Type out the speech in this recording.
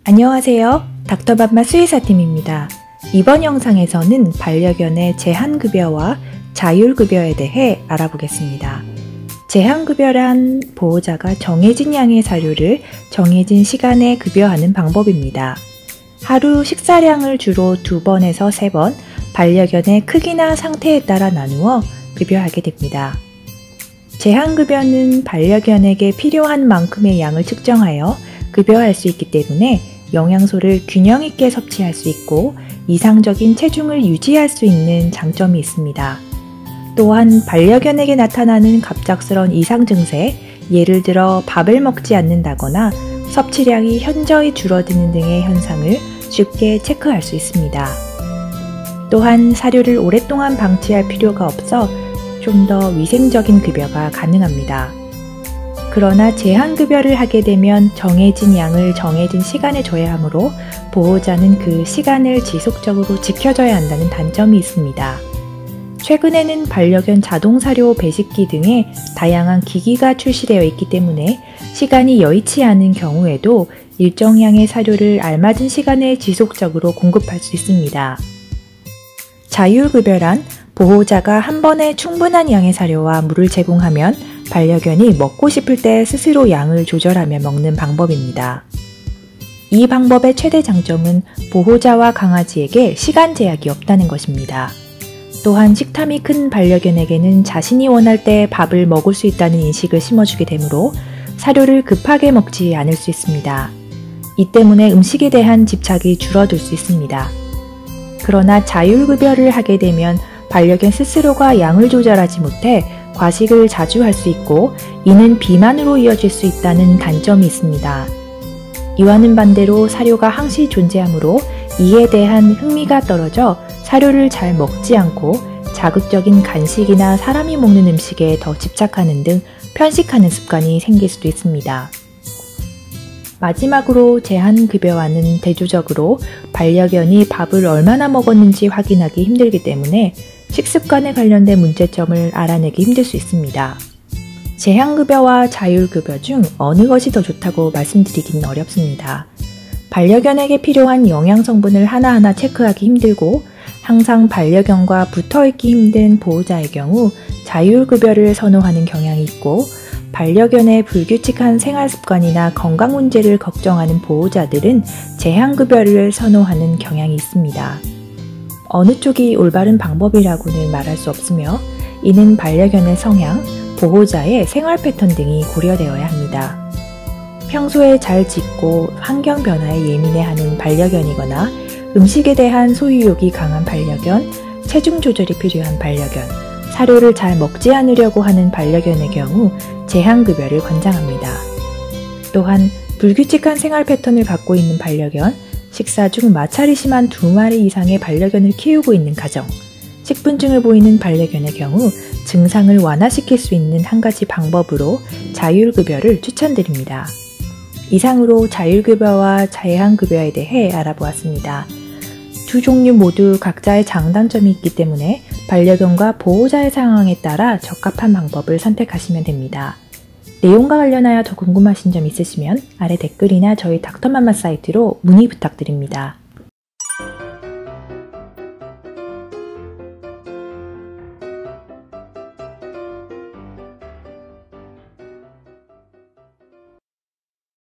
안녕하세요. 닥터맘마 수의사팀입니다. 이번 영상에서는 반려견의 제한급여와 자율급여에 대해 알아보겠습니다. 제한급여란 보호자가 정해진 양의 사료를 정해진 시간에 급여하는 방법입니다. 하루 식사량을 주로 2번에서 3번, 반려견의 크기나 상태에 따라 나누어 급여하게 됩니다. 제한급여는 반려견에게 필요한 만큼의 양을 측정하여 급여할 수 있기 때문에 영양소를 균형 있게 섭취할 수 있고 이상적인 체중을 유지할 수 있는 장점이 있습니다. 또한 반려견에게 나타나는 갑작스러운 이상 증세, 예를 들어 밥을 먹지 않는다거나 섭취량이 현저히 줄어드는 등의 현상을 쉽게 체크할 수 있습니다. 또한 사료를 오랫동안 방치할 필요가 없어 좀 더 위생적인 급여가 가능합니다. 그러나 제한급여를 하게 되면 정해진 양을 정해진 시간에 줘야 하므로 보호자는 그 시간을 지속적으로 지켜줘야 한다는 단점이 있습니다. 최근에는 반려견 자동사료 배식기 등의 다양한 기기가 출시되어 있기 때문에 시간이 여의치 않은 경우에도 일정량의 사료를 알맞은 시간에 지속적으로 공급할 수 있습니다. 자율급여란 보호자가 한 번에 충분한 양의 사료와 물을 제공하면 반려견이 먹고 싶을 때 스스로 양을 조절하며 먹는 방법입니다. 이 방법의 최대 장점은 보호자와 강아지에게 시간 제약이 없다는 것입니다. 또한 식탐이 큰 반려견에게는 자신이 원할 때 밥을 먹을 수 있다는 인식을 심어주게 되므로 사료를 급하게 먹지 않을 수 있습니다. 이 때문에 음식에 대한 집착이 줄어들 수 있습니다. 그러나 자율급여를 하게 되면 반려견 스스로가 양을 조절하지 못해 과식을 자주 할 수 있고 이는 비만으로 이어질 수 있다는 단점이 있습니다. 이와는 반대로 사료가 항시 존재하므로 이에 대한 흥미가 떨어져 사료를 잘 먹지 않고 자극적인 간식이나 사람이 먹는 음식에 더 집착하는 등 편식하는 습관이 생길 수도 있습니다. 마지막으로 제한급여와는 대조적으로 반려견이 밥을 얼마나 먹었는지 확인하기 힘들기 때문에 식습관에 관련된 문제점을 알아내기 힘들 수 있습니다. 제한급여와 자율급여 중 어느 것이 더 좋다고 말씀드리기는 어렵습니다. 반려견에게 필요한 영양성분을 하나하나 체크하기 힘들고 항상 반려견과 붙어있기 힘든 보호자의 경우 자율급여를 선호하는 경향이 있고 반려견의 불규칙한 생활습관이나 건강 문제를 걱정하는 보호자들은 제한급여를 선호하는 경향이 있습니다. 어느 쪽이 올바른 방법이라고는 말할 수 없으며 이는 반려견의 성향, 보호자의 생활 패턴 등이 고려되어야 합니다. 평소에 잘 짖고 환경 변화에 예민해하는 반려견이거나 음식에 대한 소유욕이 강한 반려견, 체중 조절이 필요한 반려견, 사료를 잘 먹지 않으려고 하는 반려견의 경우 제한급여를 권장합니다. 또한 불규칙한 생활 패턴을 갖고 있는 반려견, 식사 중 마찰이 심한 2마리 이상의 반려견을 키우고 있는 가정, 식분증을 보이는 반려견의 경우 증상을 완화시킬 수 있는 한 가지 방법으로 자율급여를 추천드립니다. 이상으로 자율급여와 제한급여에 대해 알아보았습니다. 두 종류 모두 각자의 장단점이 있기 때문에 반려견과 보호자의 상황에 따라 적합한 방법을 선택하시면 됩니다. 내용과 관련하여 더 궁금하신 점 있으시면 아래 댓글이나 저희 닥터맘마 사이트로 문의 부탁드립니다.